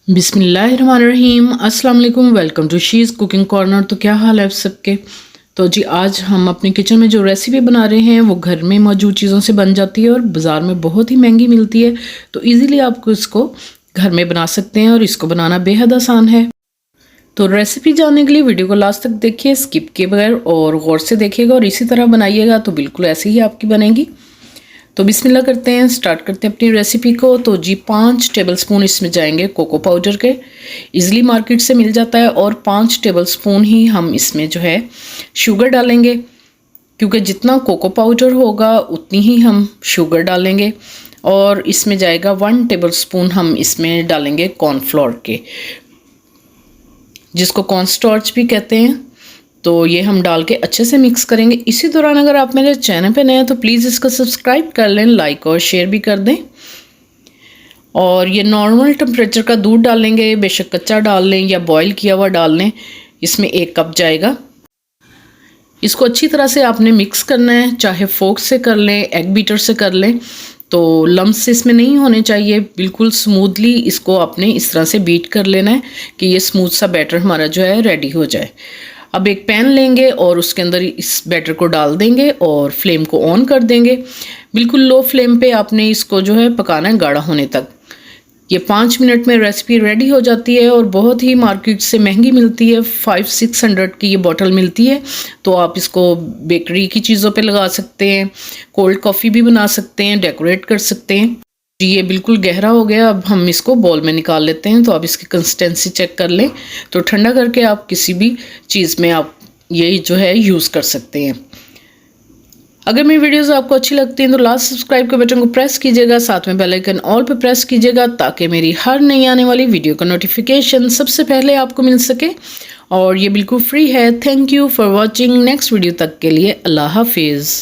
बिस्मिल्लाहिर्रहमानिर्रहीम अस्सलाम वालेकुम। Welcome to she's cooking corner. तो क्या हाल है आप सबके। तो जी आज हम अपनी किचन में जो रेसिपी बना रहे हैं वो घर में मौजूद चीज़ों से बन जाती है और बाज़ार में बहुत ही महंगी मिलती है। तो इजीली आपको इसको घर में बना सकते हैं और इसको बनाना बेहद आसान है। तो रेसिपी जानने के लिए वीडियो को लास्ट तक देखिए, स्किप किए बगैर और गौर से देखिएगा और इसी तरह बनाइएगा तो बिल्कुल ऐसे ही आपकी बनेगी। तो बिस्मिल्लाह करते हैं, स्टार्ट करते हैं अपनी रेसिपी को। तो जी 5 टेबलस्पून इसमें जाएंगे कोको पाउडर के, इजीली मार्केट से मिल जाता है। और 5 टेबलस्पून ही हम इसमें जो है शुगर डालेंगे, क्योंकि जितना कोको पाउडर होगा उतनी ही हम शुगर डालेंगे। और इसमें जाएगा 1 टेबलस्पून हम इसमें डालेंगे कॉर्नफ्लोर के, जिसको कॉर्नस्टार्च भी कहते हैं। तो ये हम डाल के अच्छे से मिक्स करेंगे। इसी दौरान अगर आप मेरे चैनल पे नए हैं तो प्लीज़ इसको सब्सक्राइब कर लें, लाइक और शेयर भी कर दें। और ये नॉर्मल टेम्परेचर का दूध डालेंगे, बेशक कच्चा डाल लें या बॉईल किया हुआ डाल लें। इसमें 1 कप जाएगा। इसको अच्छी तरह से आपने मिक्स करना है, चाहे फोर्क से कर लें, एग बीटर से कर लें। तो लम्स इसमें नहीं होने चाहिए, बिल्कुल स्मूथली इसको आपने इस तरह से बीट कर लेना है कि ये स्मूथ सा बैटर हमारा जो है रेडी हो जाए। अब एक पैन लेंगे और उसके अंदर इस बैटर को डाल देंगे और फ्लेम को ऑन कर देंगे। बिल्कुल लो फ्लेम पे आपने इसको जो है पकाना है गाढ़ा होने तक। ये 5 मिनट में रेसिपी रेडी हो जाती है और बहुत ही मार्केट से महंगी मिलती है। 500-600 की ये बॉटल मिलती है। तो आप इसको बेकरी की चीज़ों पे लगा सकते हैं, कोल्ड कॉफ़ी भी बना सकते हैं, डेकोरेट कर सकते हैं। ये बिल्कुल गहरा हो गया। अब हम इसको बॉल में निकाल लेते हैं। तो आप इसकी कंसिस्टेंसी चेक कर लें। तो ठंडा करके आप किसी भी चीज़ में आप ये जो है यूज़ कर सकते हैं। अगर मेरी वीडियोस आपको अच्छी लगती हैं तो लास्ट सब्सक्राइब के बटन को प्रेस कीजिएगा, साथ में बेल आइकन ऑल पे प्रेस कीजिएगा, ताकि मेरी हर नई आने वाली वीडियो का नोटिफिकेशन सबसे पहले आपको मिल सके। और ये बिल्कुल फ्री है। Thank you for watching. Next video तक के लिए अल्लाह हाफिज़।